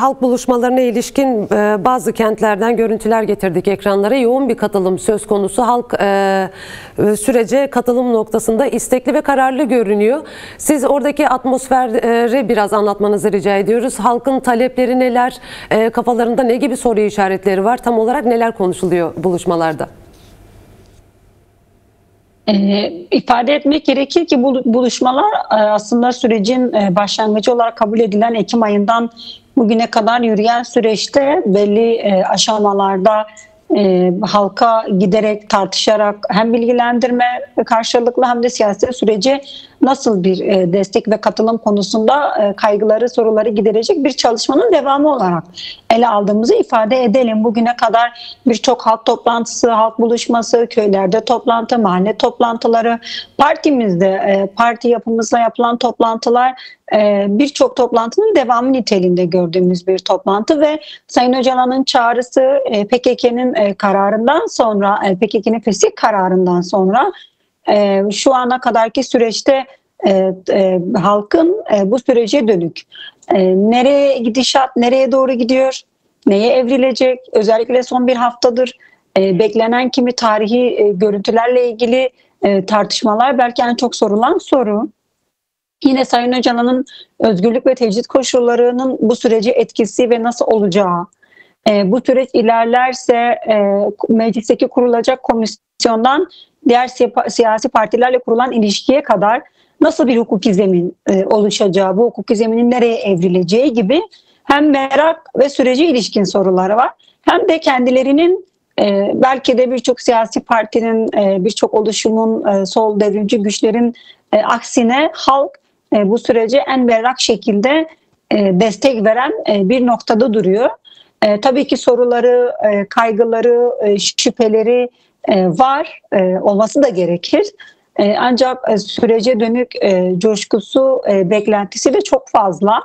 halk buluşmalarına ilişkin bazı kentlerden görüntüler getirdik ekranlara. Yoğun bir katılım söz konusu. Halk sürece katılım noktasında istekli ve kararlı görünüyor. Siz oradaki atmosferi biraz anlatmanızı rica ediyoruz. Halkın talepleri neler? Kafalarında ne gibi soru işaretleri var? Tam olarak neler konuşuluyor buluşmalarda? İfade etmek gerekir ki bu buluşmalar aslında sürecin başlangıcı olarak kabul edilen Ekim ayından bugüne kadar yürüyen süreçte belli aşamalarda halka giderek tartışarak hem bilgilendirme karşılıklı hem de siyasi sürece nasıl bir destek ve katılım konusunda kaygıları, soruları giderecek bir çalışmanın devamı olarak ele aldığımızı ifade edelim. Bugüne kadar birçok halk toplantısı, halk buluşması, köylerde toplantı, mahalle toplantıları, partimizde, parti yapımızla yapılan toplantılar, birçok toplantının devamı niteliğinde gördüğümüz bir toplantı ve Sayın Öcalan'ın çağrısı PKK'nın kararından sonra, PKK'nın fesih kararından sonra şu ana kadarki süreçte halkın bu sürece dönük nereye gidişat, nereye doğru gidiyor, neye evrilecek, özellikle son bir haftadır beklenen kimi tarihi görüntülerle ilgili tartışmalar belki en çok sorulan soru. Yine Sayın Öcalan'ın özgürlük ve tecrit koşullarının bu sürece etkisi ve nasıl olacağı, bu süreç ilerlerse meclisteki kurulacak komisyondan diğer siyasi partilerle kurulan ilişkiye kadar nasıl bir hukuki zemin oluşacağı, bu hukuki zeminin nereye evrileceği gibi hem merak ve sürece ilişkin soruları var. Hem de kendilerinin belki de birçok siyasi partinin, birçok oluşumun, sol devrimci güçlerin aksine halk bu sürece en berrak şekilde destek veren bir noktada duruyor. Tabii ki soruları, kaygıları, şüpheleri var, olması da gerekir. Ancak sürece dönük coşkusu, beklentisi de çok fazla.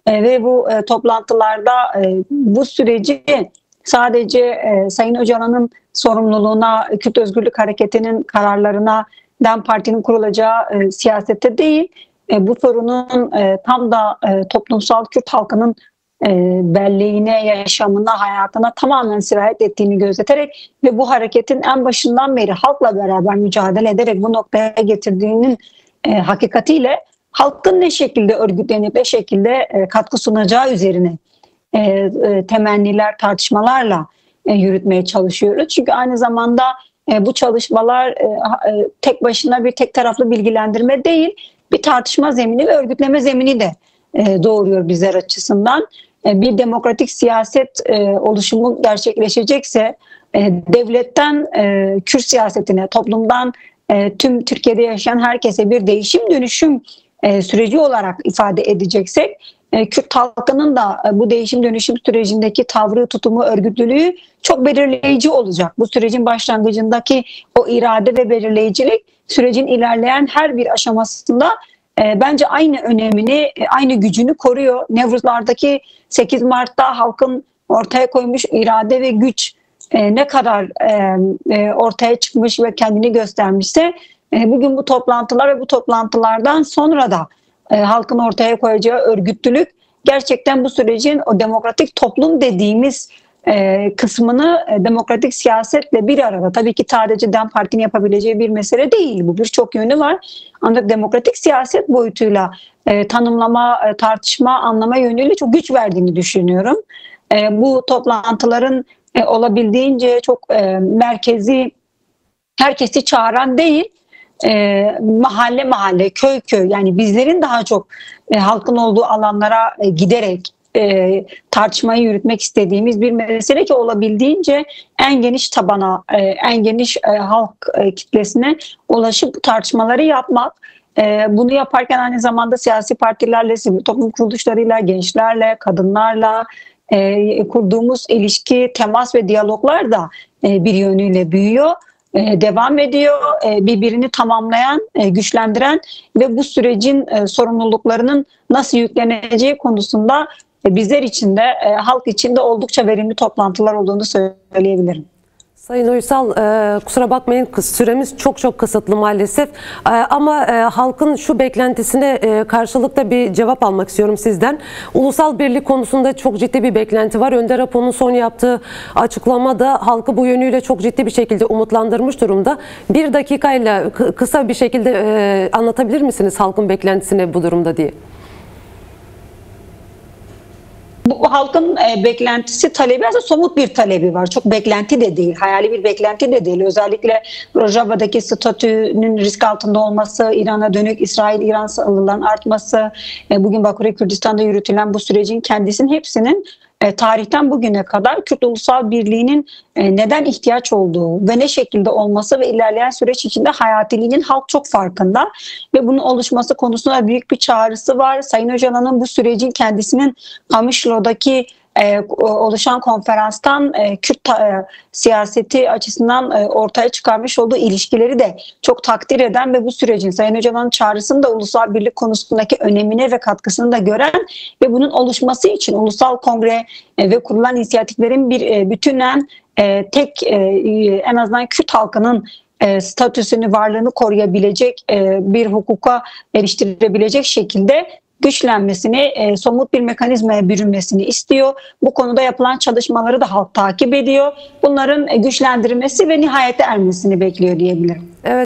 Ve bu toplantılarda bu süreci sadece Sayın Öcalan'ın sorumluluğuna, Kürt Özgürlük Hareketi'nin kararlarına, DEM Parti'nin kurulacağı siyasete değil, bu sorunun tam da toplumsal Kürt halkının belleğine, yaşamına, hayatına tamamen sirayet ettiğini gözeterek ve bu hareketin en başından beri halkla beraber mücadele ederek bu noktaya getirdiğinin hakikatiyle halkın ne şekilde örgütlenip ne şekilde katkı sunacağı üzerine temenniler, tartışmalarla yürütmeye çalışıyoruz. Çünkü aynı zamanda bu çalışmalar tek başına bir tek taraflı bilgilendirme değil, bir tartışma zemini ve örgütleme zemini de doğuruyor bizler açısından. Bir demokratik siyaset oluşumu gerçekleşecekse devletten Kürt siyasetine, toplumdan tüm Türkiye'de yaşayan herkese bir değişim dönüşüm süreci olarak ifade edeceksek, Kürt halkının da bu değişim dönüşüm sürecindeki tavrı, tutumu, örgütlülüğü çok belirleyici olacak. Bu sürecin başlangıcındaki o irade ve belirleyicilik sürecin ilerleyen her bir aşamasında bence aynı önemini, aynı gücünü koruyor. Nevruzlardaki 8 Mart'ta halkın ortaya koymuş irade ve güç ne kadar ortaya çıkmış ve kendini göstermişse bugün bu toplantılar ve bu toplantılardan sonra da halkın ortaya koyacağı örgütlülük gerçekten bu sürecin o demokratik toplum dediğimiz kısmını demokratik siyasetle bir arada, tabii ki sadece DEM Parti'nin yapabileceği bir mesele değil, bu birçok yönü var, ancak demokratik siyaset boyutuyla tanımlama, tartışma, anlama yönüyle çok güç verdiğini düşünüyorum. Bu toplantıların olabildiğince çok merkezi, herkesi çağıran değil, mahalle mahalle, köy köy, yani bizlerin daha çok halkın olduğu alanlara giderek tartışmayı yürütmek istediğimiz bir mesele ki olabildiğince en geniş tabana, en geniş halk kitlesine ulaşıp bu tartışmaları yapmak. Bunu yaparken aynı zamanda siyasi partilerle, sivil toplum kuruluşlarıyla, gençlerle, kadınlarla kurduğumuz ilişki, temas ve diyaloglar da bir yönüyle büyüyor. Devam ediyor, birbirini tamamlayan, güçlendiren ve bu sürecin sorumluluklarının nasıl yükleneceği konusunda bizler için de halk için de oldukça verimli toplantılar olduğunu söyleyebilirim. Sayın Uysal, kusura bakmayın süremiz çok kısıtlı maalesef. Ama halkın şu beklentisine karşılık da bir cevap almak istiyorum sizden. Ulusal birlik konusunda çok ciddi bir beklenti var. Önder Apo'nun son yaptığı açıklamada halkı bu yönüyle çok ciddi bir şekilde umutlandırmış durumda. Bir dakikayla kısa bir şekilde anlatabilir misiniz halkın beklentisine bu durumda diye? Bu halkın beklentisi, talebi aslında somut bir talebi var. Çok beklenti de değil, hayali bir beklenti de değil. Özellikle Rojava'daki statünün risk altında olması, İran'a dönük İsrail-İran sınırlarının artması, bugün Bakü'de Kürdistan'da yürütülen bu sürecin kendisinin hepsinin tarihten bugüne kadar Kürt Ulusal Birliği'nin neden ihtiyaç olduğu ve ne şekilde olması ve ilerleyen süreç içinde hayatiliğinin halk çok farkında ve bunun oluşması konusunda büyük bir çağrısı var. Sayın Öcalan'ın bu sürecin kendisinin Kamışlo'daki oluşan konferanstan Kürt siyaseti açısından ortaya çıkarmış olduğu ilişkileri de çok takdir eden ve bu sürecin Sayın Öcalan'ın çağrısını da ulusal birlik konusundaki önemine ve katkısını da gören ve bunun oluşması için ulusal kongre ve kurulan inisiyatiflerin bir bütünen tek en azından Kürt halkının statüsünü, varlığını koruyabilecek, bir hukuka eriştirebilecek şekilde güçlenmesini, somut bir mekanizmaya bürünmesini istiyor. Bu konuda yapılan çalışmaları da halk takip ediyor. Bunların güçlendirilmesi ve nihayete ermesini bekliyor diyebilirim. Evet.